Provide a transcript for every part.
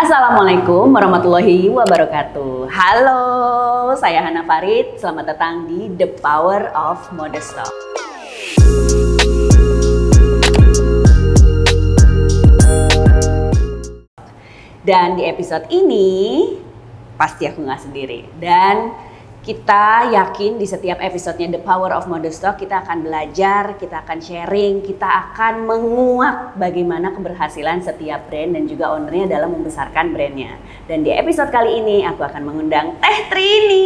Assalamualaikum warahmatullahi wabarakatuh. Halo, saya Hana Farid. Selamat datang di The Power of Modest Talk. Dan di episode ini pasti aku nggak sendiri. Dan kita yakin di setiap episodenya The Power of Modest Talk kita akan belajar, kita akan sharing, kita akan menguak bagaimana keberhasilan setiap brand dan juga ownernya dalam membesarkan brandnya. Dan di episode kali ini aku akan mengundang Teh Trini.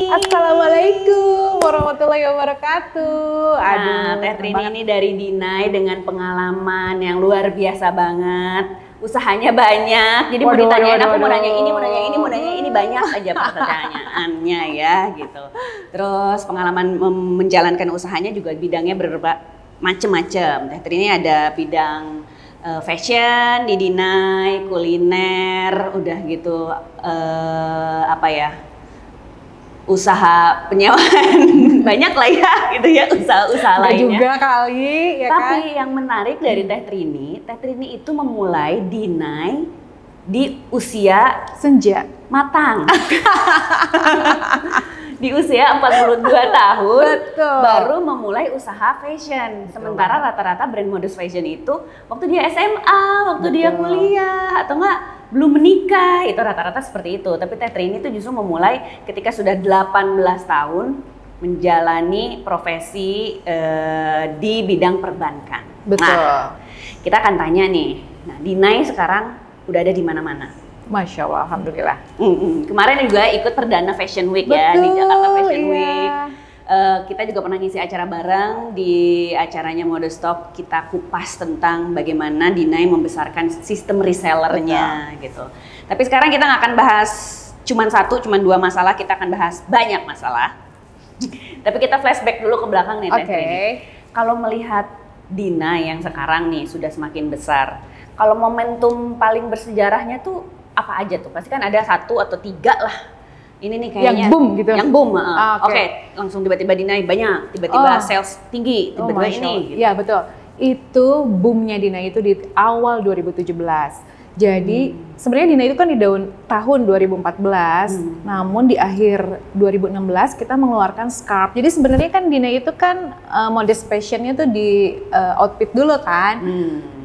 Assalamualaikum warahmatullahi wabarakatuh. Nah, Teh Trini ini dari Dinai dengan pengalaman yang luar biasa banget. Usahanya banyak, jadi mau ditanyain aku mau nanya ini, mau nanya ini banyak aja pertanyaannya ya gitu. Terus pengalaman menjalankan usahanya juga bidangnya macem-macem. Teh Trini ada bidang fashion di Dinai, kuliner, udah gitu usaha penyewaan banyak lah ya gitu ya, usaha-usaha lainnya juga kali ya. Tapi kan? yang menarik dari Teh Trini itu memulai Dinai di usia senja matang. Di usia 42 tahun. Betul. Baru memulai usaha fashion. Sementara rata-rata brand modest fashion itu waktu dia SMA, waktu Betul. dia kuliah atau enggak belum menikah, itu rata-rata seperti itu. Tapi Teh Trini itu justru memulai ketika sudah 18 tahun menjalani profesi di bidang perbankan. Betul. Nah, kita akan tanya nih. Nah, Dinai sekarang udah ada di mana-mana. Masya Allah, alhamdulillah. Kemarin juga ikut perdana Fashion Week. Betul, ya di Jakarta Fashion iya. Week. Kita juga pernah ngisi acara bareng di acaranya Modest Talk. Kita kupas tentang bagaimana Dinai membesarkan sistem resellernya gitu. Tapi sekarang kita nggak akan bahas cuman dua masalah, kita akan bahas banyak masalah. Tapi kita flashback dulu ke belakang nih Teh Trini. Kalau melihat Dinai yang sekarang nih sudah semakin besar, kalau momentum paling bersejarahnya tuh apa aja tuh? Pasti kan ada 1 atau 3 lah. Ini nih kayaknya yang boom gitu. Yang boom. Oke. Langsung tiba-tiba Dinai banyak, tiba-tiba sales tinggi, tiba-tiba ini. Gitu. Iya betul. Itu boomnya Dinai itu di awal 2017. Jadi sebenarnya Dinai itu kan di tahun 2014, namun di akhir 2016 kita mengeluarkan scarf. Jadi sebenarnya kan Dinai itu kan modest fashionnya tuh di outfit dulu kan.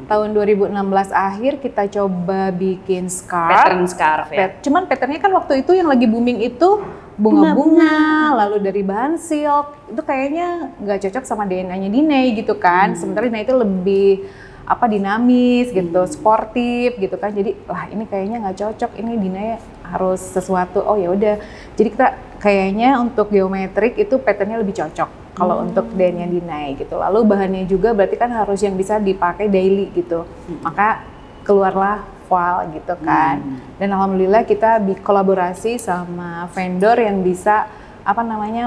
Tahun 2016 akhir kita coba bikin scarf. Pattern scarf ya. Cuman patternnya kan waktu itu yang lagi booming itu bunga-bunga, lalu dari bahan silk. Itu kayaknya nggak cocok sama DNA-nya Dinai gitu kan. Sementara Dinai itu lebih dinamis gitu, sportif gitu kan. Jadi ini kayaknya nggak cocok. Ini Dinai harus sesuatu. Oh ya udah. Jadi kita kayaknya untuk geometrik itu patternnya lebih cocok. Kalau untuk DNA Dinai gitu, lalu bahannya juga berarti kan harus yang bisa dipakai daily gitu, maka keluarlah voile gitu kan. Dan alhamdulillah kita kolaborasi sama vendor yang bisa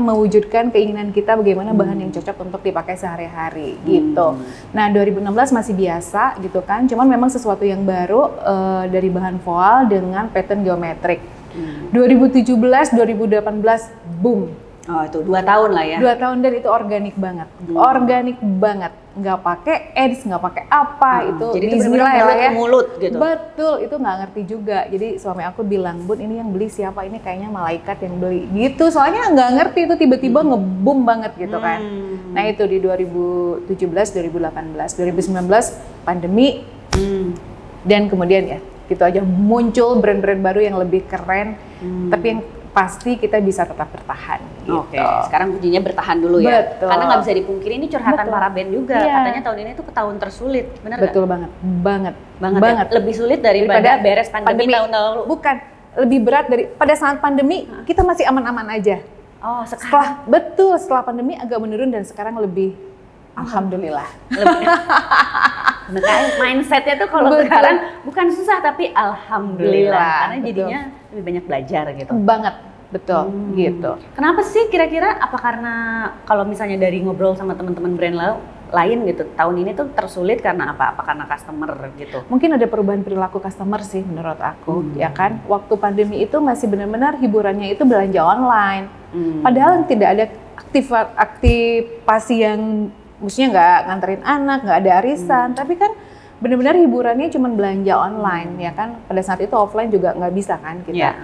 mewujudkan keinginan kita bagaimana bahan yang cocok untuk dipakai sehari-hari gitu. Nah 2016 masih biasa gitu kan, cuman memang sesuatu yang baru dari bahan voile dengan pattern geometrik. 2017, 2018 boom. Oh itu 2 tahun lah ya. 2 tahun dan itu organik banget, organik banget. Nggak pakai ads, nggak pakai apa itu. Jadi itu Bismillah mulut ya. ke mulut gitu. Betul, itu nggak ngerti juga. Jadi suami aku bilang, Bun ini yang beli siapa? Ini kayaknya malaikat yang beli gitu. Soalnya nggak ngerti itu tiba-tiba ngebum banget gitu kan. Nah itu di 2017, 2018, 2019 pandemi. Dan kemudian ya gitu aja muncul brand-brand baru yang lebih keren. Tapi yang pasti kita bisa tetap bertahan gitu. Oke, sekarang kuncinya bertahan dulu ya. Betul. Karena nggak bisa dipungkiri ini curhatan para band juga. Iya. Katanya tahun ini tuh tahun tersulit, benar nggak? Betul banget. Ya? Lebih sulit daripada beres pandemi tahun lalu. Bukan, lebih berat pada saat pandemi kita masih aman-aman aja. Oh, sekarang Setelah pandemi agak menurun dan sekarang lebih alhamdulillah. Mindsetnya tuh kalau sekarang bukan susah tapi alhamdulillah. Karena jadinya lebih banyak belajar gitu. Banget, betul gitu. Kenapa sih kira-kira? Apa karena kalau misalnya dari ngobrol sama teman-teman brand lain gitu, tahun ini tuh tersulit karena apa? Apa karena customer gitu? Mungkin ada perubahan perilaku customer sih menurut aku, ya kan? Waktu pandemi itu masih benar-benar hiburannya itu belanja online. Padahal tidak ada aktivasi yang maksudnya nggak nganterin anak, nggak ada arisan, tapi kan benar-benar hiburannya cuma belanja online ya kan. Pada saat itu offline juga nggak bisa kan kita.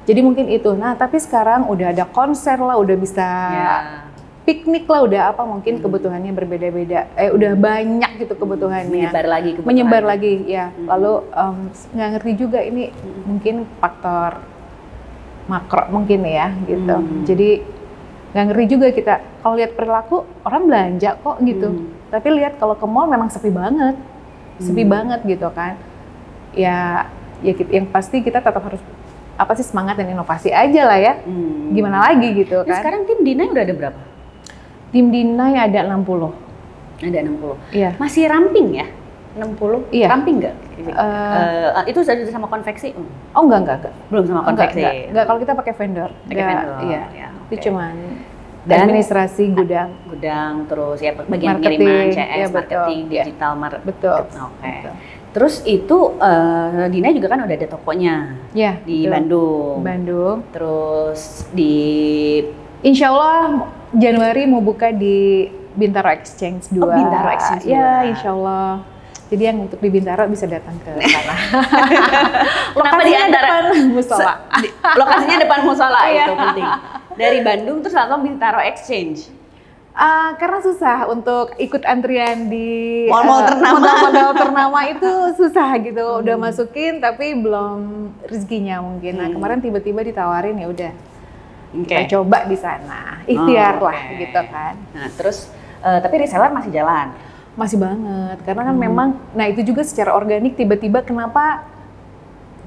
Jadi mungkin itu. Nah tapi sekarang udah ada konser lah, udah bisa piknik lah, udah apa mungkin kebutuhannya berbeda-beda. Udah banyak gitu kebutuhannya. Menyebar lagi ya. Lalu nggak ngerti juga ini mungkin faktor makro mungkin ya gitu. Jadi nggak ngerti juga kita. Kalau lihat perilaku orang belanja kok gitu. Tapi lihat kalau ke mall memang sepi banget. Sepi banget gitu kan. Ya yang pasti kita tetap harus semangat dan inovasi aja lah ya. Gimana lagi gitu kan. Nah, sekarang tim Dinai udah ada berapa? Tim Dinai ada 60. Ada 60. Iya. Masih ramping ya? 60? Iya. Ramping nggak? Itu sudah sama konveksi? Oh enggak. Belum sama konveksi? Enggak, kalau kita pakai vendor. Vendor? Iya. Ya, itu cuman administrasi gudang. Terus ya bagian marketing, pengiriman, CS, ya, marketing, digital, betul. Oke. Terus itu Dinai juga kan udah ada tokonya di Bandung. Terus di Insya Allah Januari mau buka di Bintaro Exchange 2. Bintaro Exchange 2. Ya, Insya Allah. Jadi yang untuk di Bintaro bisa datang ke sana. Lokasinya depan musola. Lokasinya depan musola itu penting. Dari Bandung terus langsung Bintaro Exchange. Karena susah untuk ikut antrian di mall-mall ternama. Modal ternama itu susah gitu. Udah masukin tapi belum rezekinya mungkin. Nah kemarin tiba-tiba ditawarin ya udah. Kita coba di sana. Ikhtiar lah gitu kan. Nah terus tapi reseller masih jalan. Masih banget. Karena kan memang, nah itu juga secara organik tiba-tiba kenapa.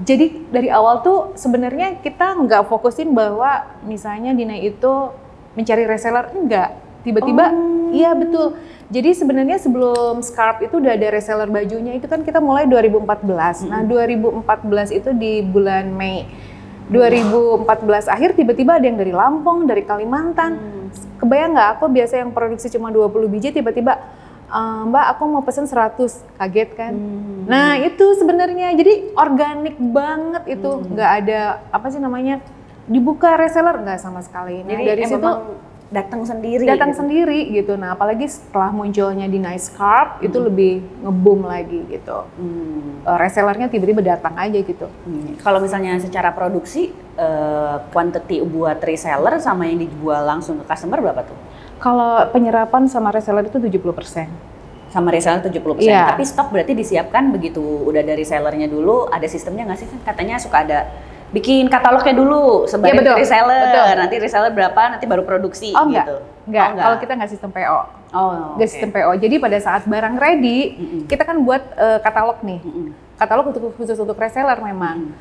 Jadi dari awal tuh sebenarnya kita nggak fokusin bahwa misalnya Dinai itu mencari reseller, enggak. Tiba-tiba, iya betul. Jadi sebenarnya sebelum Scarp itu udah ada reseller bajunya, itu kan kita mulai 2014. Nah 2014 itu di bulan Mei. 2014 akhir tiba-tiba ada yang dari Lampung, dari Kalimantan. Kebayang nggak aku biasa yang produksi cuma 20 biji tiba-tiba, Mbak aku mau pesen 100, kaget kan? Nah itu sebenarnya jadi organik banget itu, nggak ada dibuka reseller nggak sama sekali. Nah, jadi dari situ datang sendiri gitu. Nah apalagi setelah munculnya Dinai Scarp itu lebih nge-boom lagi gitu. Resellernya tiba-tiba datang aja gitu. Kalau misalnya secara produksi quantity buat reseller sama yang dijual langsung ke customer berapa tuh? Kalau penyerapan sama reseller itu 70%. Sama reseller 70%. Iya. Tapi stok berarti disiapkan begitu udah dari sellernya dulu, ada sistemnya nggak sih? Kan katanya suka ada bikin katalognya dulu sebagai reseller. Nanti reseller berapa, nanti baru produksi gitu. Enggak. Kalau kita nggak sistem PO. Nggak sistem PO. Jadi pada saat barang ready, kita kan buat katalog nih. Katalog khusus untuk reseller memang.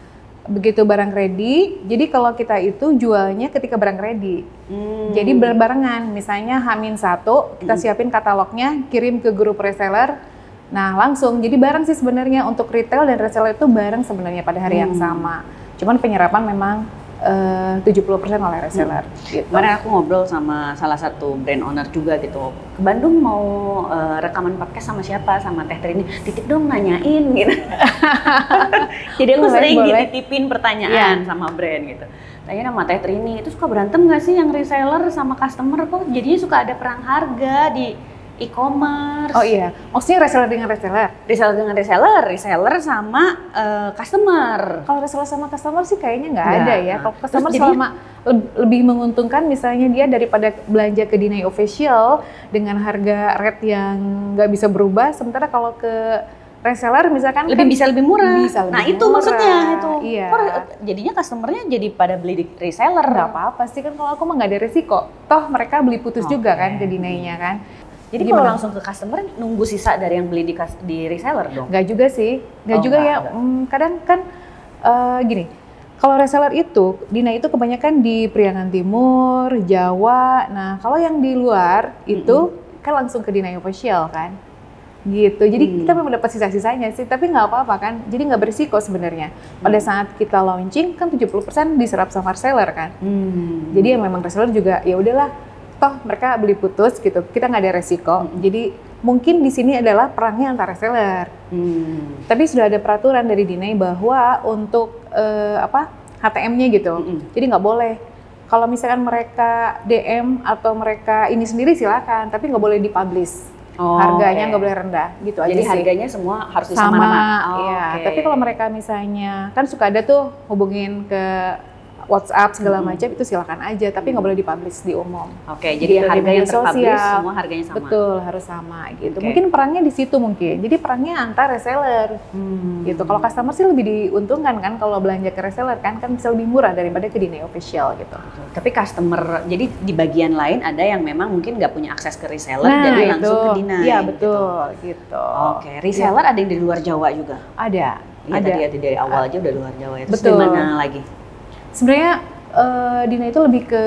Begitu barang ready, jadi kalau kita itu jualnya ketika barang ready. Jadi berbarengan, misalnya H-1 kita siapin katalognya, kirim ke grup reseller. Nah langsung, jadi bareng sih sebenarnya untuk retail dan reseller itu bareng sebenarnya pada hari yang sama. Cuman penyerapan memang 70% oleh reseller. Gitu. Kemarin aku ngobrol sama salah satu brand owner juga gitu. Ke Bandung mau rekaman podcast sama siapa? Sama Teh Trini. Titip dong nanyain gitu. Jadi aku sering dititipin pertanyaan sama brand gitu. Tanya sama Teh Trini, itu suka berantem nggak sih yang reseller sama customer kok? Jadinya suka ada perang harga di e-commerce. Oh iya, maksudnya reseller dengan reseller? Reseller dengan reseller sama customer. Kalau reseller sama customer sih kayaknya nggak ada ya. Kalau customer selama lebih menguntungkan misalnya dia daripada belanja ke Dinai Official dengan harga rate yang nggak bisa berubah, sementara kalau ke reseller misalkan bisa lebih murah. Nah itu maksudnya itu. Iya. Jadinya customernya jadi pada beli di reseller. Nggak apa-apa sih kan, kalau aku mah nggak ada resiko. Toh mereka beli putus juga kan ke Dinainya kan. Jadi kalau langsung ke customer nunggu sisa dari yang beli di reseller dong? Nggak juga sih, nggak juga ya. Kadang kan gini, kalau reseller itu, Dinai itu kebanyakan di Priangan Timur, Jawa. Nah kalau yang di luar itu kan langsung ke Dinai Official kan, gitu. Jadi kita memang dapat sisa-sisanya sih, tapi nggak apa-apa kan. Jadi nggak berisiko sebenarnya. Pada saat kita launching kan 70% diserap sama reseller kan. Jadi ya memang reseller juga ya udahlah. Toh mereka beli putus gitu, kita nggak ada resiko. Jadi mungkin di sini adalah perangnya antara reseller. Tapi sudah ada peraturan dari Dinai bahwa untuk HTM-nya gitu. Jadi nggak boleh. Kalau misalkan mereka DM atau mereka ini sendiri silakan, tapi nggak boleh dipublish. Oh, harganya oke. nggak boleh rendah, gitu aja Jadi sih. harganya semua harus Sama, sama-sama. ya. Oke. Tapi kalau mereka misalnya, kan suka ada tuh hubungin ke WhatsApp segala macam, itu silakan aja, tapi nggak boleh dipublish di umum. Oke, jadi Gitu, di harga media yang terpublish sosial. semua harganya sama. Betul, harus sama gitu. Oke. Mungkin perangnya di situ mungkin. Jadi perangnya antar reseller. Gitu. Kalau customer sih lebih diuntungkan kan kalau belanja ke reseller kan bisa lebih murah daripada ke Dinei official gitu. Betul. Tapi customer, jadi di bagian lain ada yang memang mungkin nggak punya akses ke reseller, Nah, jadi langsung itu. ke Dinai. Iya, betul gitu. Oke, reseller ada yang dari luar Jawa juga? Ada. Iya, tadi dari awal aja udah luar Jawa ya. Terus Betul. dari mana lagi? Sebenarnya Dina itu lebih ke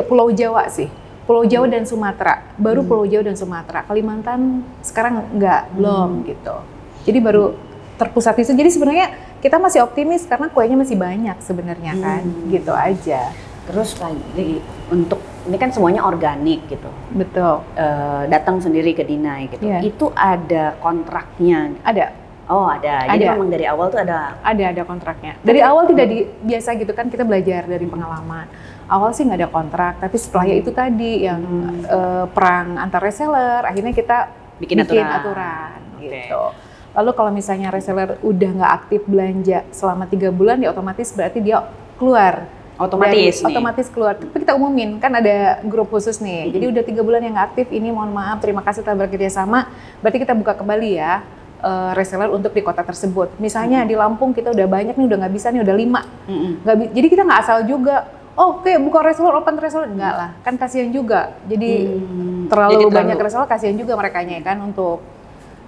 Pulau Jawa sih. Pulau Jawa dan Sumatera. Baru Pulau Jawa dan Sumatera. Kalimantan sekarang belum gitu. Jadi baru terpusat di situ. Jadi sebenarnya kita masih optimis karena kuenya masih banyak sebenarnya kan. Gitu aja. Terus lagi untuk ini kan semuanya organik gitu. Betul. Datang sendiri ke Dinai gitu. Iya. Itu ada kontraknya. Ada. Oh, ada. Jadi memang dari awal tuh ada. Ada kontraknya. Dari awal tidak biasa gitu kan, kita belajar dari pengalaman. Awal sih nggak ada kontrak, tapi setelahnya itu tadi yang perang antar reseller, akhirnya kita bikin aturan gitu. Lalu kalau misalnya reseller udah nggak aktif belanja selama 3 bulan, ya otomatis berarti dia keluar. Otomatis keluar. Tapi kita umumin, kan ada grup khusus nih. Jadi udah 3 bulan yang nggak aktif, ini mohon maaf, terima kasih telah bekerja sama. Berarti kita buka kembali ya. Reseller untuk di kota tersebut. Misalnya di Lampung kita udah banyak nih, udah nggak bisa nih, udah 5. Jadi kita nggak asal juga, oke, buka reseller, open reseller, enggak lah. Kan kasihan juga. Jadi terlalu banyak reseller, kasihan juga merekanya kan untuk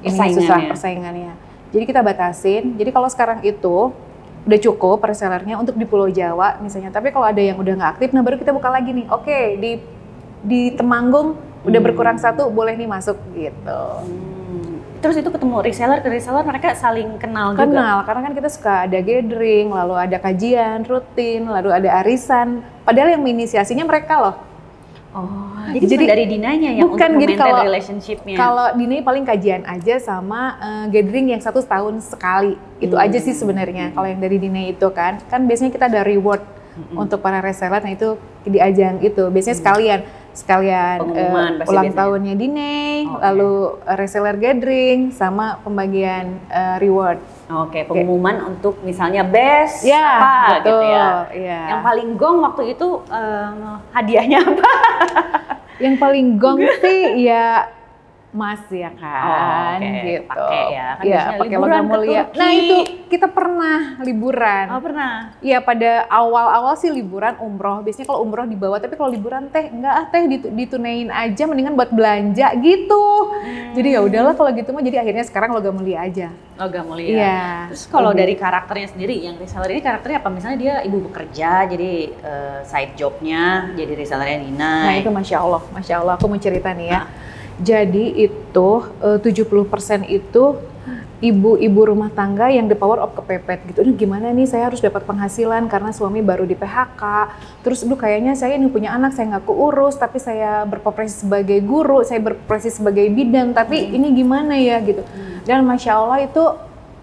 ini susah persaingannya. Jadi kita batasin. Jadi kalau sekarang itu udah cukup resellernya untuk di Pulau Jawa misalnya. Tapi kalau ada yang udah nggak aktif, nah baru kita buka lagi nih. Oke, di Temanggung udah berkurang 1, boleh nih masuk gitu. Terus itu ketemu reseller ke reseller, mereka saling kenal juga? Kenal, karena kan kita suka ada gathering, lalu ada kajian rutin, lalu ada arisan. Padahal yang menginisiasinya mereka loh. Oh, jadi dari Dinanya yang bukan, untuk maintain relationship-nya? Kalau Dinai paling kajian aja sama gathering yang 1 tahun sekali. Itu aja sih sebenarnya. Kalau yang dari Dinai itu kan biasanya kita ada reward untuk para reseller, nah itu di ajang itu. Biasanya sekalian ulang tahunnya Dinai, lalu reseller gathering sama pembagian reward. Oke, pengumuman untuk misalnya best ya, apa betul, gitu ya. Ya. Yang paling gong waktu itu hadiahnya apa? Yang paling gong sih ya Mas ya kan, gitu. Pakai ya, kan ya, pakai logam mulia. Nah itu kita pernah liburan. Oh pernah? Iya pada awal-awal sih liburan umroh. Biasanya kalau umroh dibawa, tapi kalau liburan enggak ditunein aja, mendingan buat belanja gitu. Jadi ya udahlah kalau gitu mah. Jadi akhirnya sekarang logam mulia aja. Logam mulia. Iya. Terus kalau dari karakternya sendiri, yang reseller ini karakternya apa? Misalnya dia ibu bekerja, jadi side jobnya jadi resellernya Dinai. Nah itu masya Allah aku mau cerita nih ya. Jadi itu 70% itu ibu-ibu rumah tangga yang the power of kepepet gitu. Aduh gimana nih, saya harus dapat penghasilan karena suami baru di PHK. Terus kayaknya saya ini punya anak, saya nggak keurus, tapi saya berprofesi sebagai guru, saya berprofesi sebagai bidan, tapi ini gimana ya gitu. Dan masya Allah itu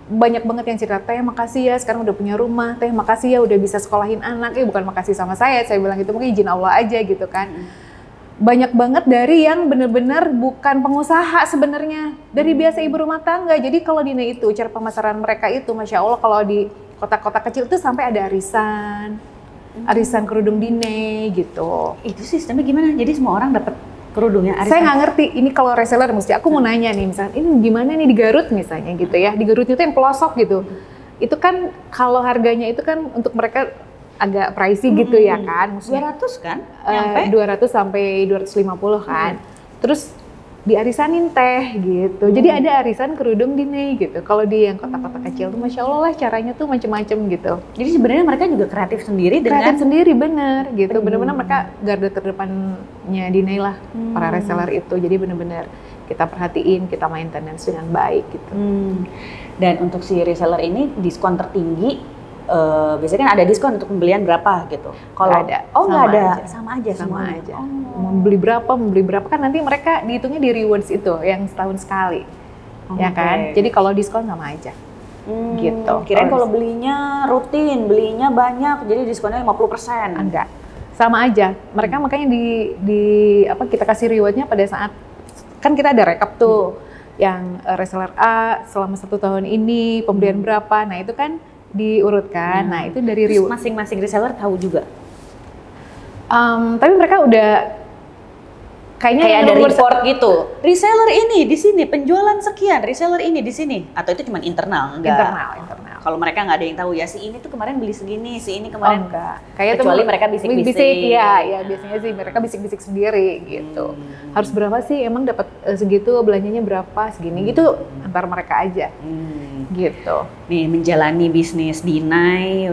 banyak banget yang cerita, Teh makasih ya sekarang udah punya rumah, Teh makasih ya udah bisa sekolahin anak. Bukan makasih sama saya bilang gitu, mungkin izin Allah aja gitu kan. Banyak banget dari yang benar-benar bukan pengusaha sebenarnya, dari biasa ibu rumah tangga. Jadi kalau Dinai itu cara pemasaran mereka itu masya Allah, kalau di kota-kota kecil itu sampai ada arisan kerudung Dinai gitu. Itu sistemnya gimana? Jadi semua orang dapat kerudungnya arisan? Saya nggak ngerti, ini kalau reseller mesti aku mau nanya nih, misalnya ini gimana nih di Garut misalnya gitu ya, di Garut itu yang pelosok gitu. Itu kan kalau harganya itu kan untuk mereka agak pricey gitu ya kan, 200 kan? 200 sampai 250 kan. Terus diarisanin teh gitu. Jadi ada arisan kerudung Dinai gitu. Kalau di yang kota-kota kecil tuh masya Allah lah caranya tuh macem-macem gitu. Jadi sebenarnya mereka juga kreatif sendiri kreatif sendiri bener gitu. Bener-bener mereka garda terdepannya Dinai lah, para reseller itu. Jadi bener-bener kita perhatiin, kita maintenance dengan baik gitu. Dan untuk si reseller ini diskon tertinggi biasanya kan ada diskon untuk pembelian berapa gitu. Kalau ada, nggak ada, sama aja. Membeli berapa kan nanti mereka dihitungnya di rewards itu yang setahun sekali, ya kan. Jadi kalau diskon sama aja. Gitu. Kirain kalau belinya rutin, belinya banyak, jadi diskonnya 50%. Enggak, sama aja. Mereka makanya kita kasih rewardnya pada saat kan kita ada rekap tuh yang reseller A selama 1 tahun ini pembelian berapa, nah itu kan diurutkan. Nah itu dari Terus masing-masing reseller tahu juga. Tapi mereka udah kayaknya Kayak ada report gitu. Reseller ini di sini penjualan sekian, reseller ini di sini. Atau itu cuma internal? Enggak. Internal. Kalau mereka nggak ada yang tahu ya si ini tuh kemarin beli segini, si ini kemarin enggak. Kayak kecuali mereka bisik-bisik. Ya biasanya sih mereka bisik-bisik sendiri gitu. Harus berapa sih? Emang dapat segitu, belanjanya berapa? Segini gitu antar mereka aja. Gitu. Nih menjalani bisnis Dinai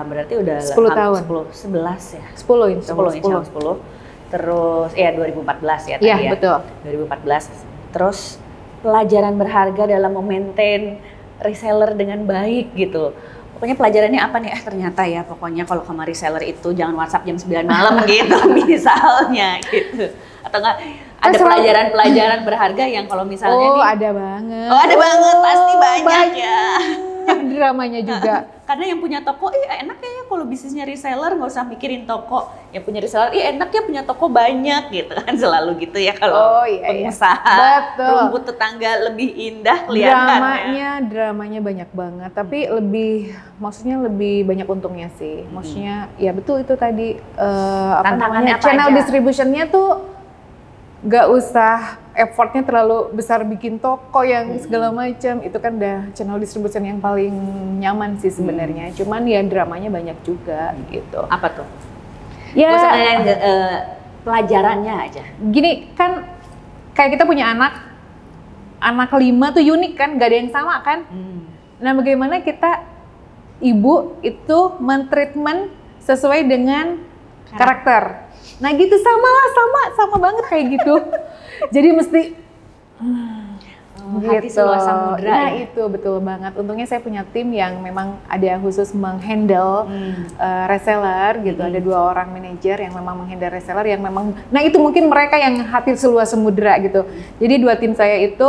berarti udah 10 tahun. 11 ya. 10 insya Allah. 10. Terus 2014 ya tadi ya. ya. Betul. 2014. Terus pelajaran berharga dalam memaintain reseller dengan baik gitu. Pokoknya pelajarannya apa nih? Ternyata ya pokoknya kalau sama reseller itu jangan WhatsApp jam 9 malam gitu misalnya gitu. Atau enggak ada pelajaran-pelajaran berharga yang kalau misalnya ada banget. Oh, ada banget, pasti banyak ya. Dramanya juga. Karena yang punya toko, enak ya kalau bisnisnya reseller nggak usah mikirin toko. Yang punya reseller, enak ya punya toko banyak gitu kan, selalu gitu ya kalau pengusaha. Betul. Rumput tetangga lebih indah kelihatan. Dramanya banyak banget, tapi maksudnya lebih banyak untungnya sih. Maksudnya ya betul itu tadi tantangannya channel distributionnya tuh nggak usah effortnya terlalu besar bikin toko yang segala macam, itu kan udah channel distribution yang paling nyaman sih sebenarnya. Cuman ya dramanya banyak juga gitu. Apa tuh? Ya pelajarannya aja. Gini kan kayak kita punya anak 5 tuh unik kan, gak ada yang sama kan. Nah bagaimana kita ibu itu mentreatment sesuai dengan karakter. Nah gitu sama banget kayak gitu. Jadi mesti hati seluas samudra. Nah itu betul banget. Untungnya saya punya tim yang memang ada khusus menghandle reseller gitu. Ada 2 orang manajer yang memang menghandle reseller yang memang, nah itu mungkin mereka yang hati seluas samudra gitu. Jadi 2 tim saya itu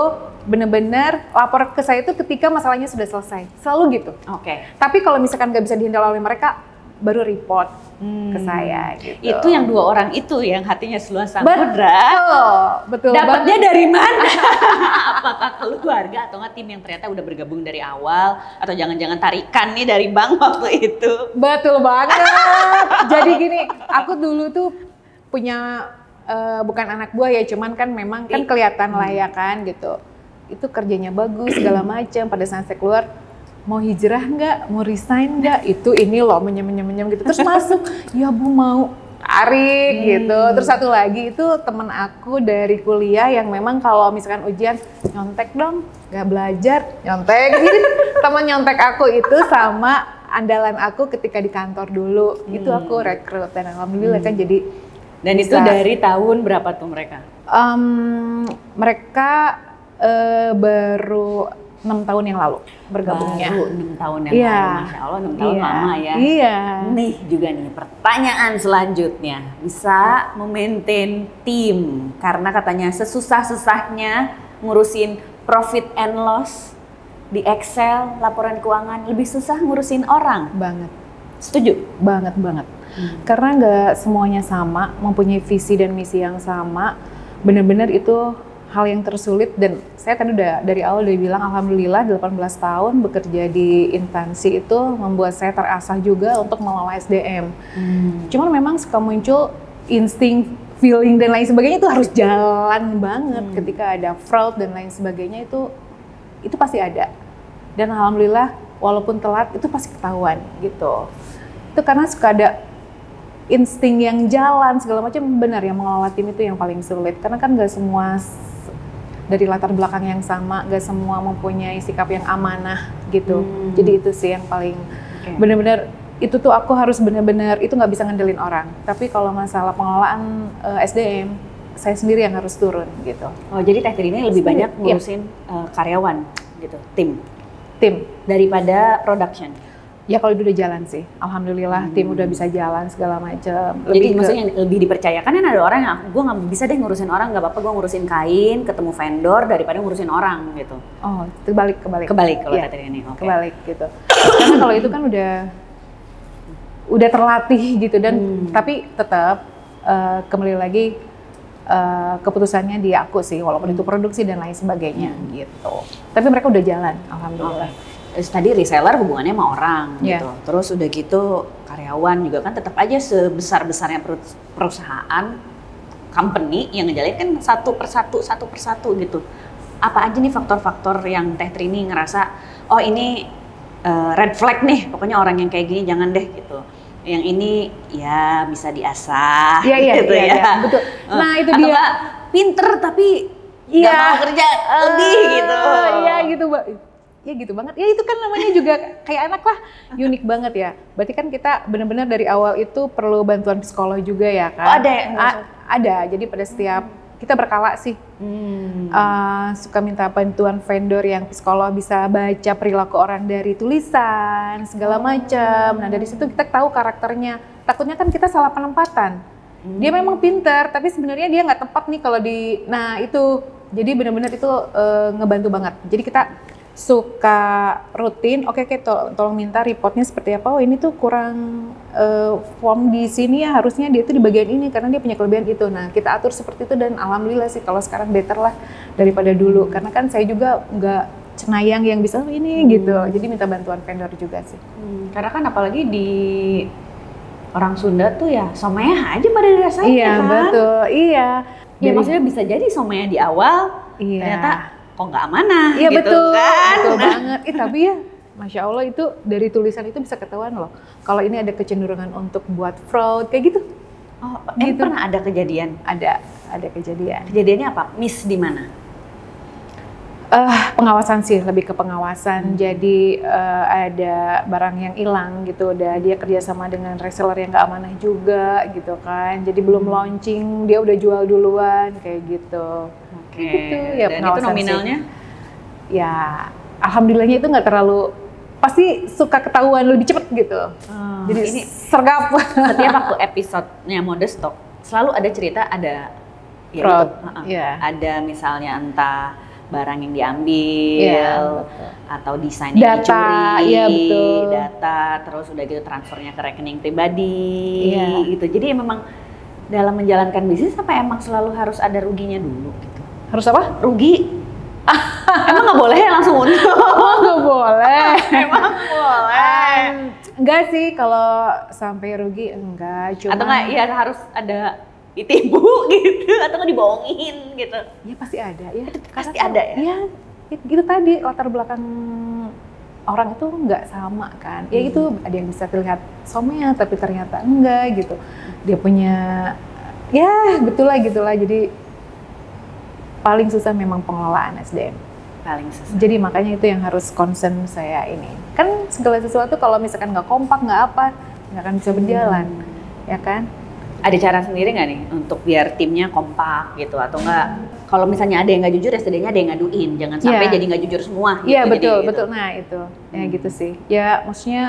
benar-benar lapor ke saya itu ketika masalahnya sudah selesai. Selalu gitu. Oke. Tapi kalau misalkan nggak bisa dihandle oleh mereka, baru report ke saya gitu. Itu yang 2 orang itu yang hatinya seluas samudra. Betul. Dapatnya dari mana? Apakah keluarga atau nggak tim yang ternyata udah bergabung dari awal, atau jangan-jangan tarikan nih dari bank waktu itu? Betul banget. Jadi gini, aku dulu tuh punya bukan anak buah ya, cuman kan memang kan kelihatan lah ya kan gitu. Itu kerjanya bagus segala macam. Pada saat saya keluar, mau hijrah nggak, mau resign nggak, itu ini loh menyem gitu. Terus masuk, ya Bu mau tarik gitu. Terus satu lagi itu temen aku dari kuliah yang memang kalau misalkan ujian nyontek dong, nggak belajar nyontek. Jadi teman nyontek aku itu sama andalan aku ketika di kantor dulu. Itu aku rekrut dan alhamdulillah kan jadi. Dan bisa. Itu dari tahun berapa tuh mereka? Mereka baru 6 tahun yang lalu bergabungnya. Baru 6 tahun yang lalu, Masya Allah 6 tahun lama ya. Iya. Nih juga nih pertanyaan selanjutnya, bisa memaintain tim karena katanya sesusah-susahnya ngurusin profit and loss di Excel, laporan keuangan, lebih susah ngurusin orang. Banget. Setuju? Banget. Karena nggak semuanya sama, mempunyai visi dan misi yang sama, benar-benar itu hal yang tersulit. Dan saya tadi dari awal udah bilang alhamdulillah 18 tahun bekerja di instansi itu membuat saya terasah juga untuk mengelola SDM. Cuman memang suka muncul insting, feeling dan lain sebagainya itu harus jalan banget. Ketika ada fraud dan lain sebagainya itu pasti ada. Dan alhamdulillah walaupun telat itu pasti ketahuan gitu. Itu karena suka ada insting yang jalan segala macam. Benar yang mengelola tim itu yang paling sulit karena kan nggak semua dari latar belakang yang sama, gak semua mempunyai sikap yang amanah gitu. Jadi itu sih yang paling benar-benar itu tuh aku harus benar-benar itu nggak bisa ngandelin orang. Tapi kalau masalah pengelolaan SDM, saya sendiri yang harus turun gitu. Oh jadi Teh Trini lebih banyak ngurusin karyawan gitu, tim daripada production. Ya kalau udah jalan sih, alhamdulillah tim udah bisa jalan segala macam. Jadi maksudnya yang lebih dipercayakan kan ada orang yang gue nggak bisa deh ngurusin orang, nggak apa-apa gue ngurusin kain, ketemu vendor daripada ngurusin orang gitu. Oh, kebalik kalau Teh ini. Okay. Kebalik gitu. Karena kalau itu kan udah terlatih gitu dan tapi tetap kembali lagi keputusannya di aku sih, walaupun itu produksi dan lain sebagainya gitu. Tapi mereka udah jalan, alhamdulillah. Terus tadi reseller hubungannya sama orang Yeah. gitu. Terus udah gitu karyawan juga kan tetap aja sebesar-besarnya perusahaan, company yang ngejalanin kan satu persatu gitu. Apa aja nih faktor-faktor yang Teh Trini ngerasa, oh ini red flag nih, pokoknya orang yang kayak gini jangan deh gitu. Yang ini ya bisa diasah gitu ya. Betul. Nah itu atau dia. nggak pinter tapi nggak mau kerja lebih gitu. Iya gitu, Mbak. Ya gitu banget. Ya itu kan namanya juga kayak anak lah, unik banget ya. Berarti kan kita benar-benar dari awal itu perlu bantuan psikolog juga ya kan? Oh, ada ya? Ada. Jadi pada setiap kita berkala sih suka minta bantuan vendor yang psikolog bisa baca perilaku orang dari tulisan segala macam. Nah dari situ kita tahu karakternya. Takutnya kan kita salah penempatan. Dia memang pintar, tapi sebenarnya dia nggak tepat nih kalau di. Nah itu jadi benar-benar itu ngebantu banget. Jadi kita suka rutin, oke, tolong minta reportnya seperti apa. Oh ini tuh kurang form di sini ya, harusnya dia tuh di bagian ini karena dia punya kelebihan itu. Nah kita atur seperti itu dan alhamdulillah sih kalau sekarang better lah daripada dulu. Karena kan saya juga nggak cenayang yang bisa ini gitu, jadi minta bantuan vendor juga sih. Karena kan apalagi di orang Sunda tuh ya somea aja pada rasanya Iya kan. betul, iya. Ya maksudnya bisa jadi somea di awal, Iya. ternyata kok nggak amanah Iya gitu betul, kan. betul banget. Tapi ya, Masya Allah itu dari tulisan itu bisa ketahuan loh. Kalau ini ada kecenderungan untuk buat fraud kayak gitu. Oh, Gitu. pernah ada kejadian? Ada kejadian. Kejadiannya apa? Miss di mana? Pengawasan sih, lebih ke pengawasan. Jadi ada barang yang hilang gitu, dia kerjasama dengan reseller yang nggak amanah juga gitu kan. Jadi belum launching, dia udah jual duluan kayak gitu. Oke. Gitu, ya Dan itu pengawasan nominalnya? sih. Ya, alhamdulillahnya itu nggak terlalu, pasti suka ketahuan lebih cepet gitu. Jadi ini sergap. setiap waktu episode-nya Mode Stock selalu ada cerita, ada ya Fraud, itu, iya. ada misalnya entah barang yang diambil, Iya, betul. atau desain yang Data, dicuri, iya, betul. data, terus udah gitu transfernya ke rekening pribadi, Iya. gitu. Jadi memang dalam menjalankan bisnis apa emang selalu harus ada ruginya dulu gitu? Harus apa? Rugi? Emang nggak boleh ya langsung untung? Nggak boleh. Emang boleh? Enggak sih, kalau sampai rugi enggak. Cuma Atau nggak ya harus ada ditipu gitu, atau nggak dibohongin gitu? ya pasti ada ya. Pasti Karena ada kan, ya? Ya gitu tadi, latar belakang orang itu nggak sama kan. Ya itu ada yang bisa terlihat somea tapi ternyata enggak gitu. Dia punya, ya gitulah. Jadi paling susah memang pengelolaan SDM. Paling susah. Jadi makanya itu yang harus concern saya ini. Kan segala sesuatu kalau misalkan nggak kompak, nggak apa, nggak akan bisa berjalan. Ya kan? Ada cara sendiri nggak nih untuk biar timnya kompak gitu, atau nggak? Kalau misalnya ada yang nggak jujur ya setidaknya ada yang ngaduin, jangan sampai Iya. jadi nggak jujur semua. Iya gitu, betul, jadi, betul. Gitu. Nah itu, ya gitu sih. Ya maksudnya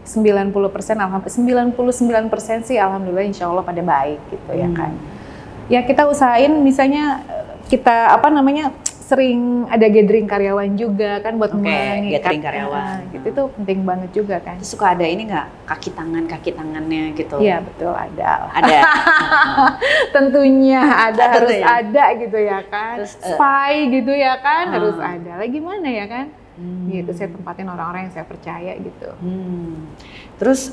90%, alhamdulillah 99% sih alhamdulillah insya Allah pada baik gitu ya kan. Ya kita usahain misalnya kita sering ada gathering karyawan juga kan buat Oke, mengikat, gathering karyawan. gitu itu penting banget juga kan. Terus suka ada ini nggak kaki tangannya gitu? Iya betul ada. Ada. Tentunya ada, harus Tentunya. ada gitu ya kan. Terus, Spy gitu ya kan, harus ada. Lagi mana ya kan? Gitu saya tempatin orang-orang yang saya percaya gitu. Terus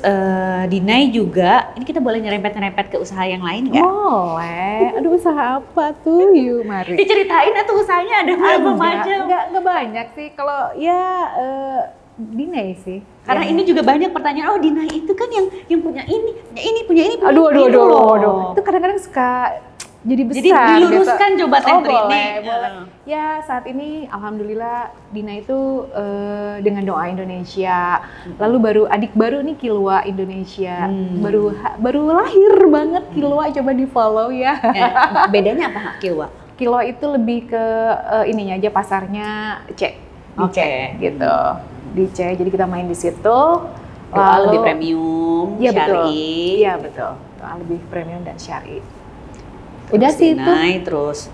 Dinai juga, ini kita boleh nyerempet-nyerempet ke usaha yang lain nggak? Boleh. Aduh usaha apa tuh? Yuk mari. Diceritain tuh usahanya ada berapa macam? Enggak banyak sih. Kalau ya Dinai sih. Karena ini juga banyak pertanyaan, oh Dinai itu kan yang punya ini, punya ini. Aduh. loh. Itu kadang-kadang suka jadi besar. Jadi diluruskan gitu. coba Teh Oh, Trini. boleh. Ya saat ini alhamdulillah Dina itu dengan doa Indonesia. Lalu adik baru nih Kilwa Indonesia. Baru lahir banget Kilwa, coba di follow ya. Bedanya apa Kilwa? Kilwa itu lebih ke ininya aja, pasarnya C. Oke. Gitu. Di C. Jadi kita main di situ. Doa lebih premium, Iya betul. syari. Iya betul. Doa lebih premium dan syari. Udah sih itu. Dinai, terus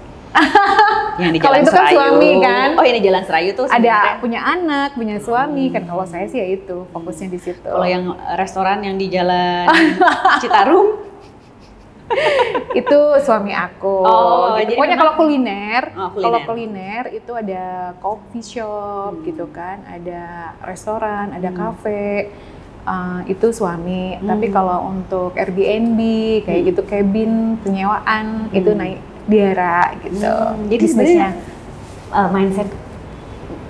yang di Kalau Jalan itu kan Serayu. suami kan. Oh yang di Jalan Serayu tuh Ada sebenarnya. punya anak, punya suami kan. Kalau saya sih ya itu fokusnya di situ. Kalau yang restoran yang di Jalan Citarum, Itu suami aku. Oh, gitu. jadi Pokoknya memang- kalau kuliner, Oh, kuliner. kalau kuliner itu ada coffee shop gitu kan, ada restoran, ada kafe. Itu suami. Tapi kalau untuk Airbnb kayak gitu cabin penyewaan itu naik Diara gitu. Jadi Bisnisnya. sebenarnya mindset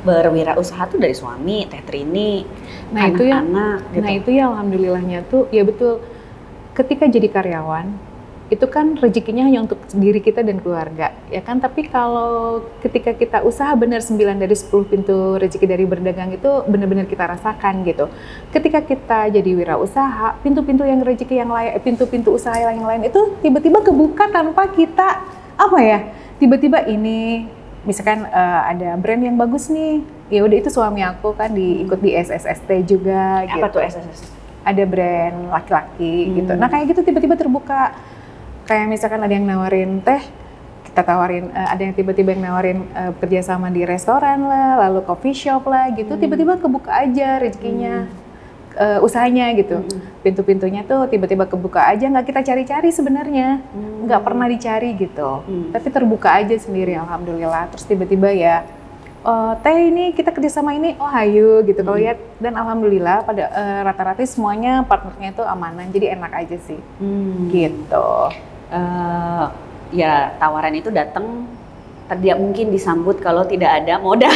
berwirausaha tuh dari suami, Teh Trini, Nah itu ya, anak-anak gitu. nah itu ya alhamdulillahnya tuh ya betul. Ketika jadi karyawan itu kan rezekinya hanya untuk diri kita dan keluarga, ya kan? Tapi kalau ketika kita usaha benar 9 dari 10 pintu rezeki dari berdagang itu benar-benar kita rasakan gitu. Ketika kita jadi wirausaha, pintu-pintu yang rezeki yang lain, pintu-pintu usaha yang lain itu tiba-tiba kebuka tanpa kita apa ya? Tiba-tiba ini misalkan ada brand yang bagus nih, ya udah itu suami aku kan ikut di SSST juga. Apa gitu. tuh SSS? Ada brand laki-laki gitu. Nah kayak gitu tiba-tiba terbuka. Kayak misalkan ada yang nawarin teh, kita tawarin, ada yang tiba-tiba yang nawarin kerjasama di restoran lah, lalu coffee shop lah gitu. Tiba-tiba kebuka aja rezekinya, usahanya gitu. Pintu-pintunya tuh tiba-tiba kebuka aja, nggak kita cari-cari sebenarnya, nggak pernah dicari gitu. Tapi terbuka aja sendiri, alhamdulillah. Terus tiba-tiba ya, teh ini kita kerjasama ini, oh ayo gitu. Kalau lihat dan alhamdulillah pada rata-rata semuanya partnernya itu amanan, jadi enak aja sih, gitu. Ya tawaran itu datang tidak mungkin disambut kalau tidak ada modal.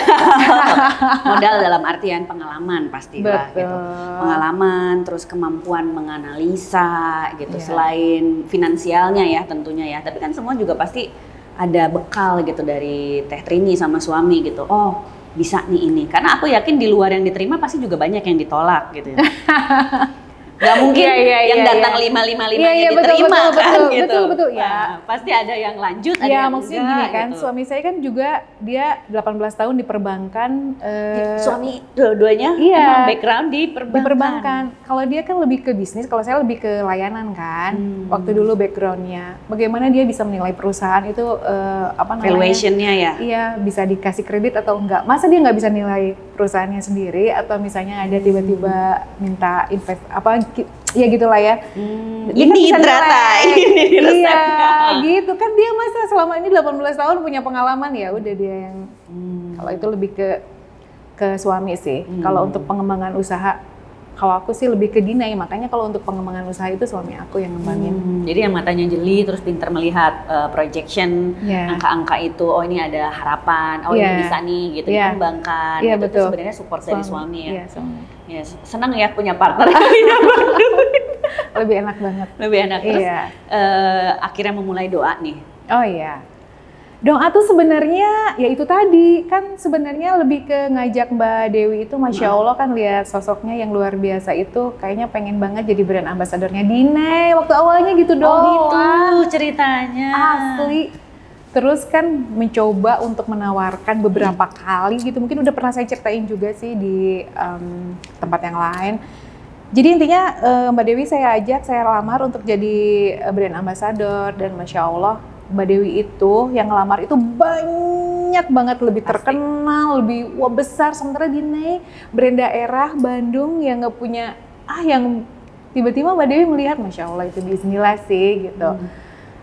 Modal dalam artian pengalaman pastilah Betul. gitu. Pengalaman, terus kemampuan menganalisa gitu. Iya. Selain finansialnya ya tentunya ya, tapi kan semua juga pasti ada bekal gitu dari Teh Trini sama suami gitu. Oh, bisa nih ini. Karena aku yakin di luar yang diterima pasti juga banyak yang ditolak gitu. Gak mungkin yang datang 555-nya diterima kan gitu. Betul. Nah, pasti ada yang lanjut, ada Ya yang maksudnya enggak, gini kan, gitu. suami saya kan juga dia 18 tahun di perbankan. Suami dua-duanya Iya. emang background di perbankan. Di perbankan. Kalau dia kan lebih ke bisnis, kalau saya lebih ke layanan kan. Waktu dulu backgroundnya, bagaimana dia bisa menilai perusahaan itu apa namanya? Valuation-nya ya. Iya, bisa dikasih kredit atau enggak. Masa dia nggak bisa nilai perusahaannya sendiri atau misalnya ada tiba-tiba minta invest apa ya gitulah ya. Dia kan Ini bisa ternyata nilai. ini resepnya. Iya, gitu kan dia masa selama ini 18 tahun punya pengalaman ya udah dia yang kalau itu lebih ke suami sih. Kalau untuk pengembangan usaha kalau aku sih lebih ke Dinai, makanya kalau untuk pengembangan usaha itu suami aku yang ngembangin. Jadi yang matanya jeli terus pintar melihat projection Iya. angka-angka itu, oh ini ada harapan, oh ini bisa nih gitu Iya. dikembangkan. Iya, Itu betul. sebenarnya support dari suami ya. Iya, suami. Ya, senang ya punya partner. Lebih enak banget. Lebih enak. Terus Iya. akhirnya memulai doa nih. Oh iya. Doa tuh sebenarnya ya itu tadi kan sebenarnya lebih ke ngajak Mbak Dewi itu Masya Allah kan lihat sosoknya yang luar biasa itu kayaknya pengen banget jadi brand ambasadornya Dinai waktu awalnya gitu doang. Oh gitu ceritanya. Asli. Terus kan mencoba untuk menawarkan beberapa kali gitu mungkin udah pernah saya ceritain juga sih di tempat yang lain. Jadi intinya Mbak Dewi saya ajak, saya lamar untuk jadi brand ambassador dan Masya Allah Mbak Dewi itu yang ngelamar itu banyak banget lebih terkenal, lebih wah besar. Sementara Dinai brand daerah Bandung yang nggak punya yang tiba-tiba Mbak Dewi melihat Masya Allah itu bismillah sih gitu.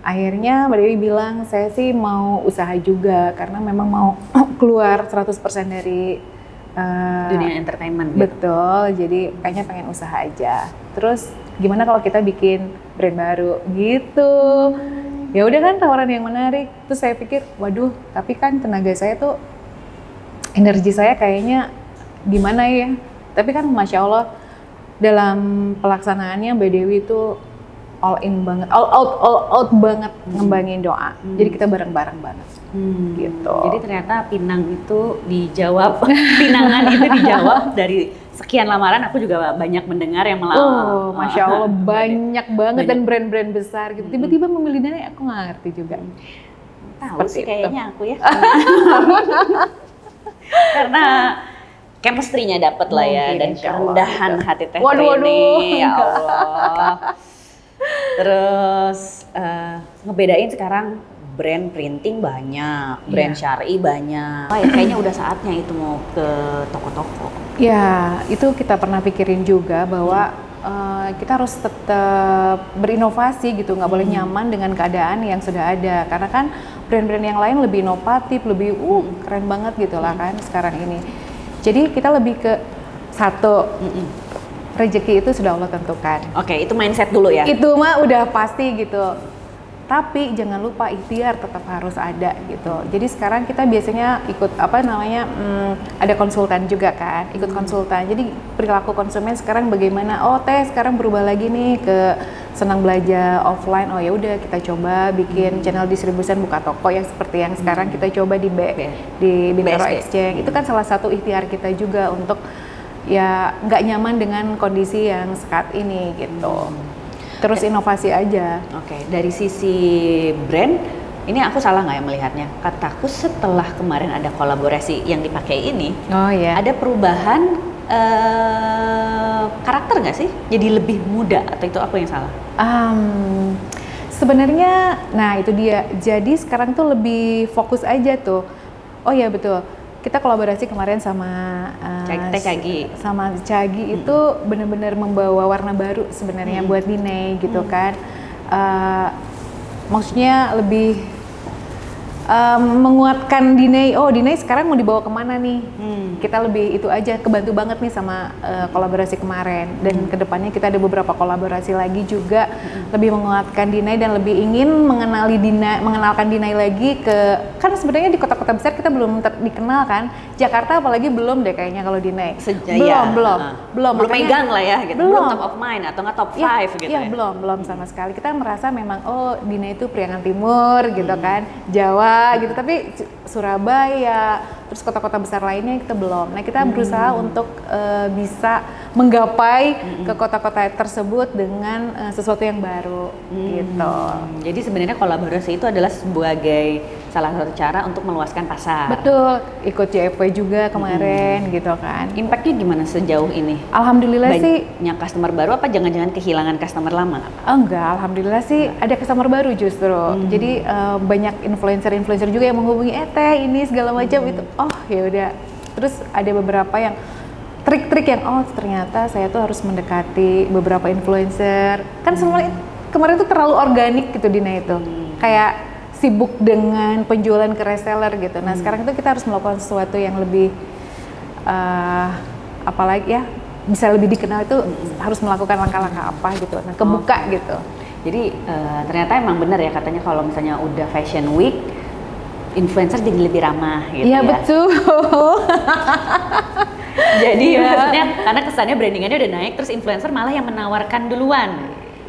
Akhirnya Mbak Dewi bilang saya sih mau usaha juga karena memang mau keluar 100% dari dunia entertainment gitu. Betul, jadi kayaknya pengen usaha aja. Terus gimana kalau kita bikin brand baru gitu? Ya udah kan tawaran yang menarik. Terus saya pikir, waduh, tapi kan tenaga saya tuh energi saya kayaknya gimana ya? Tapi kan Masya Allah dalam pelaksanaannya Mbak Dewi itu all in banget, all out banget ngembangin doa. Jadi kita bareng-bareng banget. Gitu. Jadi ternyata pinang itu dijawab, pinangan itu dijawab dari sekian lamaran. Aku juga banyak mendengar yang Masya Allah banyak banget dan brand-brand besar gitu. Tiba-tiba memilih Dinai, aku nggak ngerti juga. Tahu sih kayaknya aku ya. Karena chemistry-nya dapet lah ya dan kerendahan hati Teh Trini. Ya Allah. Terus ngebedain sekarang brand printing banyak, brand syar'i banyak. Oh ya kayaknya udah saatnya itu mau ke toko-toko. Ya, itu kita pernah pikirin juga bahwa kita harus tetap berinovasi gitu, nggak boleh nyaman dengan keadaan yang sudah ada. Karena kan brand-brand yang lain lebih inovatif, lebih keren banget gitu lah kan sekarang ini. Jadi kita lebih ke satu, rezeki itu sudah Allah tentukan. Oke, itu mindset dulu ya. Itu mah udah pasti gitu. Tapi jangan lupa ikhtiar tetap harus ada gitu. Jadi sekarang kita biasanya ikut ada konsultan juga kan, ikut konsultan. Jadi perilaku konsumen sekarang bagaimana? Oh teh sekarang berubah lagi nih ke senang belanja offline. Oh ya udah kita coba bikin channel distribution, buka toko yang seperti yang sekarang kita coba di Bintaro Exchange. Itu kan salah satu ikhtiar kita juga untuk ya nggak nyaman dengan kondisi yang saat ini gitu. Terus inovasi aja. Oke, dari sisi brand, ini aku salah nggak ya melihatnya? Kataku setelah kemarin ada kolaborasi yang dipakai ini, ada perubahan karakter nggak sih? Jadi lebih muda atau itu aku yang salah? Sebenarnya, nah itu dia. Jadi sekarang tuh lebih fokus aja tuh. Oh ya betul. Kita kolaborasi kemarin sama Cagi itu benar-benar membawa warna baru sebenarnya buat Dinei gitu kan. Maksudnya lebih menguatkan Dinei. Oh Dinei sekarang mau dibawa kemana nih? Kita lebih itu aja, kebantu banget nih sama kolaborasi kemarin. Dan kedepannya kita ada beberapa kolaborasi lagi juga lebih menguatkan Dinei dan lebih ingin mengenalkan Dinei lagi ke, kan sebenarnya di kota-kota besar kita belum dikenal kan. Jakarta apalagi belum deh kayaknya kalau Dinei. Belum megang lah ya gitu. Belum top of mind atau nggak top 5 gitu ya. Belum sama sekali. Kita merasa memang oh Dinei itu Priangan Timur gitu kan, Jawa gitu, tapi Surabaya, terus kota-kota besar lainnya kita belum. Nah kita berusaha untuk bisa menggapai ke kota-kota tersebut dengan sesuatu yang baru gitu. Jadi sebenarnya kolaborasi itu adalah sebagai salah satu cara untuk meluaskan pasar. Betul, ikut JFW juga kemarin gitu kan. Impactnya gimana sejauh ini? Alhamdulillah sih. Banyak customer baru apa jangan-jangan kehilangan customer lama? Enggak, alhamdulillah sih ada customer baru justru. Jadi banyak influencer juga yang menghubungi teh ini segala macam itu. Oh ya udah. Terus ada beberapa yang trik-trik yang oh ternyata saya tuh harus mendekati beberapa influencer. Kan semua kemarin tuh terlalu organik gitu Dina itu. Kayak sibuk dengan penjualan ke reseller gitu. Nah sekarang itu kita harus melakukan sesuatu yang lebih apalagi ya bisa lebih dikenal, itu harus melakukan langkah-langkah apa gitu. Nah kebuka gitu. Jadi ternyata emang benar ya katanya kalau misalnya udah Fashion Week influencer jadi lebih ramah gitu ya. Iya betul. Jadi maksudnya karena kesannya brandingannya udah naik, terus influencer malah yang menawarkan duluan.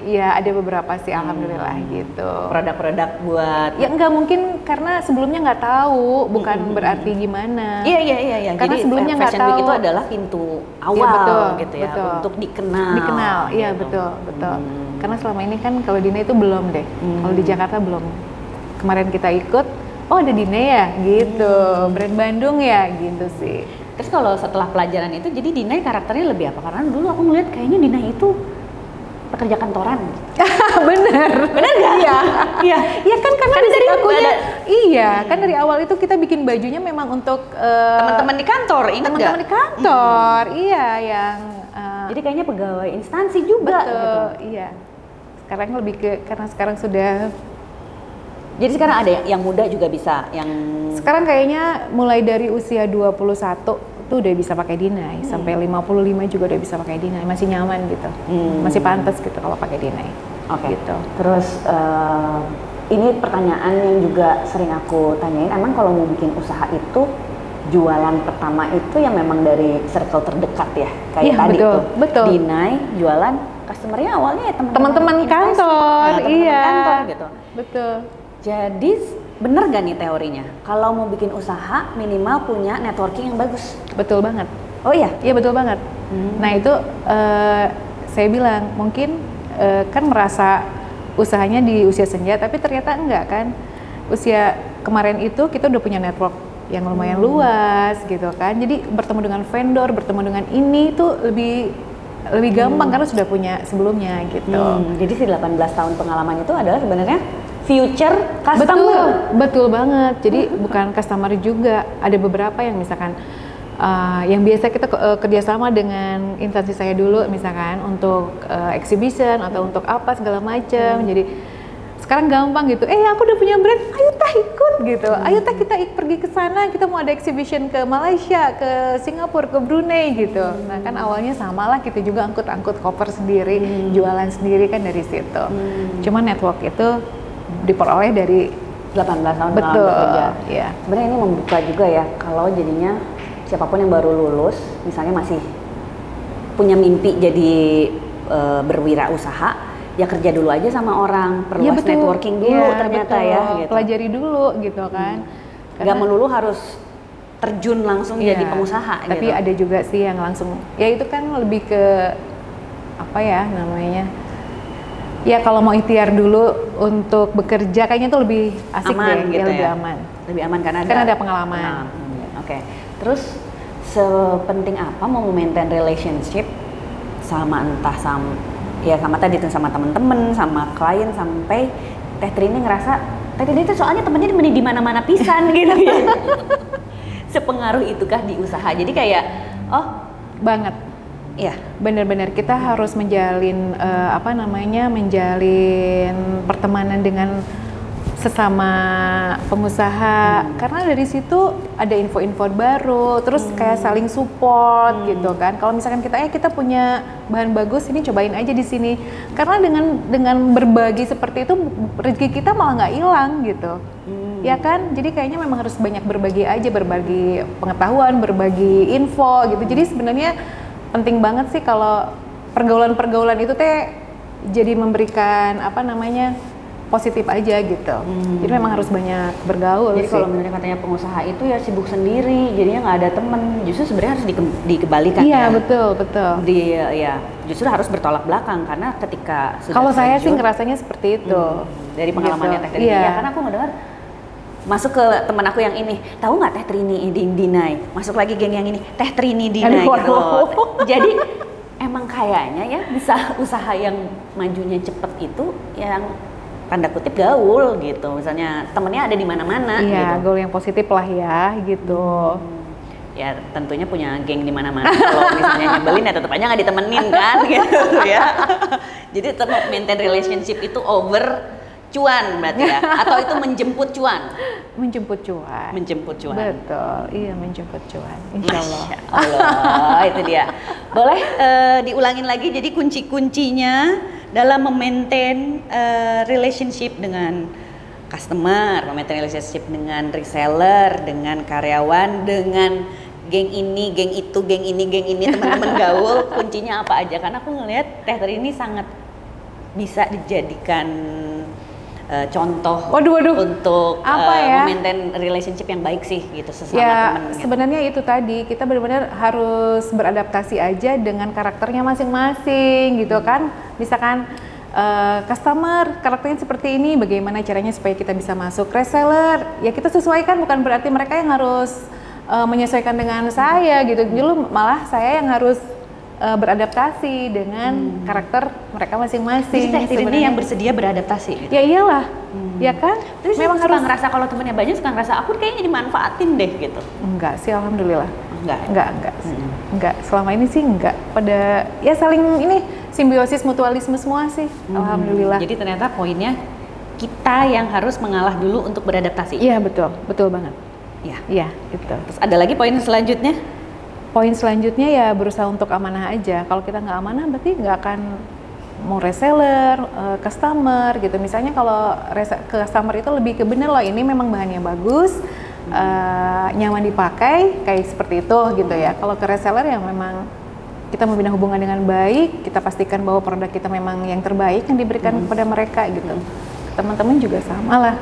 Iya ada beberapa sih alhamdulillah gitu. Produk-produk buat. Ya enggak mungkin karena sebelumnya nggak tahu, bukan berarti gimana. Iya. Karena jadi sebelumnya nggak tahu. Fashion Week itu adalah pintu awal gitu ya betul. untuk dikenal. Iya gitu. betul. Karena selama ini kan kalau Dina itu belum deh. Kalau di Jakarta belum. Kemarin kita ikut, oh ada Dina ya gitu. Brand Bandung ya gitu sih. Terus kalau setelah pelajaran itu jadi Dina karakternya lebih apa? Karena dulu aku ngeliat kayaknya Dina itu pekerja kantoran. Bener nggak? Iya kan karena dari akunya kan dari awal itu kita bikin bajunya memang untuk teman-teman di kantor, ingat nggak? Teman-teman di kantor, iya yang jadi kayaknya pegawai instansi juga betul, gitu. Iya. Sekarang lebih ke karena sekarang sudah. Jadi sekarang ada yang muda juga bisa, yang sekarang kayaknya mulai dari usia 21 tuh udah bisa pakai Dinai, sampai 55 juga udah bisa pakai Dinai, masih nyaman gitu, masih pantas gitu kalau pakai Dinai. Oke. Gitu. Terus ini pertanyaan yang juga sering aku tanyain, emang kalau mau bikin usaha itu jualan pertama itu yang memang dari circle terdekat ya, kayak tadi betul. Dinai jualan customernya awalnya ya teman-teman kantor, kantor gitu. Betul. Jadi bener gak nih teorinya? Kalau mau bikin usaha minimal punya networking yang bagus. Betul banget. Oh iya? Iya betul banget. Nah itu saya bilang mungkin kan merasa usahanya di usia senja, tapi ternyata enggak kan. Usia kemarin itu kita udah punya network yang lumayan luas gitu kan. Jadi bertemu dengan vendor, bertemu dengan ini tuh lebih gampang karena sudah punya sebelumnya gitu. Jadi si 18 tahun pengalaman itu adalah sebenarnya future customer. Betul banget. Jadi bukan customer juga. Ada beberapa yang misalkan yang biasa kita kerjasama dengan instansi saya dulu misalkan untuk exhibition atau untuk apa segala macam. Jadi sekarang gampang gitu, aku udah punya brand, ayo tah ikut gitu, ayo tah kita pergi ke sana, kita mau ada exhibition ke Malaysia, ke Singapura, ke Brunei gitu. Nah kan awalnya sama lah, kita juga angkut koper sendiri, jualan sendiri kan dari situ. Cuma network itu diperoleh dari 18 tahun betul, bekerja. Iya. Sebenarnya ini membuka juga ya, kalau jadinya siapapun yang baru lulus, misalnya masih punya mimpi jadi berwirausaha, ya kerja dulu aja sama orang, perluas networking dulu ternyata betul. ya. Gitu. Pelajari dulu gitu kan. Gak melulu harus terjun langsung jadi pengusaha. Tapi gitu. ada juga sih yang langsung, ya itu kan lebih ke apa ya namanya? Ya kalau mau ikhtiar dulu untuk bekerja kayaknya itu lebih asik aman, deh, gitu lebih ya. aman. Lebih aman karena ada pengalaman. Oke. Terus sepenting apa mau maintain relationship sama sama tadi tuh sama temen-temen, sama klien, sampai Teh Trini ngerasa Teh Trini itu soalnya temennya di mana-mana pisan gitu ya. Sepengaruh itukah di usaha? Jadi kayak banget. Iya, benar-benar kita harus menjalin menjalin pertemanan dengan sesama pengusaha karena dari situ ada info-info baru, terus kayak saling support gitu kan. Kalau misalkan kita punya bahan bagus, ini cobain aja di sini. Karena dengan berbagi seperti itu rezeki kita malah nggak hilang gitu. Ya kan? Jadi kayaknya memang harus banyak berbagi aja, berbagi pengetahuan, berbagi info gitu. Jadi sebenarnya penting banget sih kalau pergaulan-pergaulan itu jadi memberikan positif aja gitu. Jadi memang harus banyak bergaul. Jadi kalau menurut katanya pengusaha itu ya sibuk sendiri, jadinya nggak ada temen. Justru sebenarnya harus dikebalikan. Iya, betul. Justru harus bertolak belakang karena ketika sudah kalau saya sih ngerasanya seperti itu. Dari pengalamannya Teh Trini ya, karena aku ngedengar masuk ke teman aku yang ini, tahu nggak Teh Trini Dinai? Masuk lagi geng yang ini, Teh Trini Dinai gitu. Jadi emang kayaknya ya bisa usaha yang majunya cepet itu yang tanda kutip gaul gitu, misalnya temennya ada di mana-mana. Iya, gitu. gaul yang positif lah ya gitu. Ya tentunya punya geng di mana-mana. Kalau misalnya nyebelin ya tetap aja nggak ditemenin kan gitu ya. Jadi tetap maintain relationship itu over cuan berarti ya, atau itu menjemput cuan? Menjemput cuan. Menjemput cuan. Betul, iya menjemput cuan. Insya Allah. Masya Allah, itu dia. Boleh diulangin lagi, jadi kunci-kuncinya dalam memaintain relationship dengan customer, memaintain relationship dengan reseller, dengan karyawan, dengan geng ini, geng itu, geng ini, teman-teman gaul, kuncinya apa aja? Karena aku ngelihat Teh Trini ini sangat bisa dijadikan contoh untuk memaintain relationship yang baik sih gitu sesama teman. Gitu. Sebenarnya itu tadi kita benar-benar harus beradaptasi aja dengan karakternya masing-masing gitu kan. Misalkan customer karakternya seperti ini, bagaimana caranya supaya kita bisa masuk. Reseller ya kita sesuaikan, bukan berarti mereka yang harus menyesuaikan dengan saya gitu. Dulu malah saya yang harus beradaptasi dengan karakter mereka masing-masing. Jadi Teh Trini yang bersedia beradaptasi gitu? Ya iyalah, ya kan? Terus memang harus ngerasa kalau temennya banyak, suka ngerasa aku kayaknya dimanfaatin deh gitu? Enggak sih, alhamdulillah. Enggak. Enggak, selama ini sih enggak. Pada ya saling ini simbiosis mutualisme semua sih, alhamdulillah. Jadi ternyata poinnya kita yang harus mengalah dulu untuk beradaptasi. Iya betul banget. Iya gitu. Terus ada lagi poin selanjutnya? Poin selanjutnya ya berusaha untuk amanah aja. Kalau kita nggak amanah berarti nggak akan mau reseller, customer gitu. Misalnya kalau customer itu lebih ke bener loh, ini memang bahannya bagus, nyaman dipakai, kayak seperti itu gitu ya. Kalau ke reseller yang memang kita membina hubungan dengan baik, kita pastikan bahwa produk kita memang yang terbaik yang diberikan kepada mereka gitu. Teman-teman juga sama lah.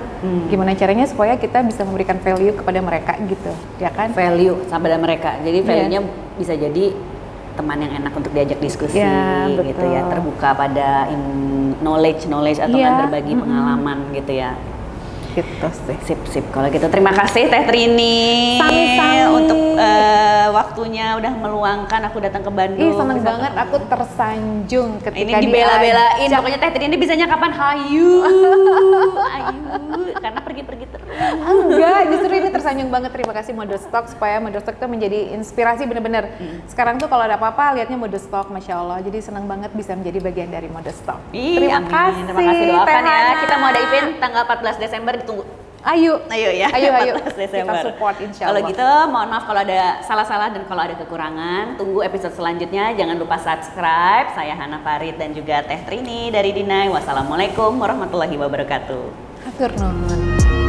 Gimana caranya supaya kita bisa memberikan value kepada mereka gitu, ya kan? Value kepada mereka. Jadi value-nya bisa jadi teman yang enak untuk diajak diskusi, gitu ya, terbuka pada knowledge atau berbagi pengalaman gitu ya. Gitu sih. Sip. Kalau gitu terima kasih Teh Trini. Sami-sami. Untuk waktunya udah meluangkan aku datang ke Bandung. Ih, seneng banget, aku tersanjung ketika ini dibela-belain. diajak. Pokoknya Teh Trini bisanya kapan? Hayu. Karena pergi-pergi terus. Enggak, justru ini tersanjung banget. Terima kasih Modestock, supaya Modestock tuh menjadi inspirasi bener-bener. Sekarang tuh kalau ada apa-apa lihatnya Modestock, Masya Allah. Jadi senang banget bisa menjadi bagian dari Modestock. Terima kasih. Terima kasih, doakan ya. Kita mau ada event tanggal 14 Desember, ditunggu. Ayo Ya. Ayo. 14 Desember. Kita support insya Kalau Allah. gitu, mohon maaf kalau ada salah-salah dan kalau ada kekurangan. Tunggu episode selanjutnya. Jangan lupa subscribe. Saya Hana Farid dan juga Teh Trini dari Dinai. Wassalamualaikum warahmatullahi wabarakatuh. Hatur nuhun.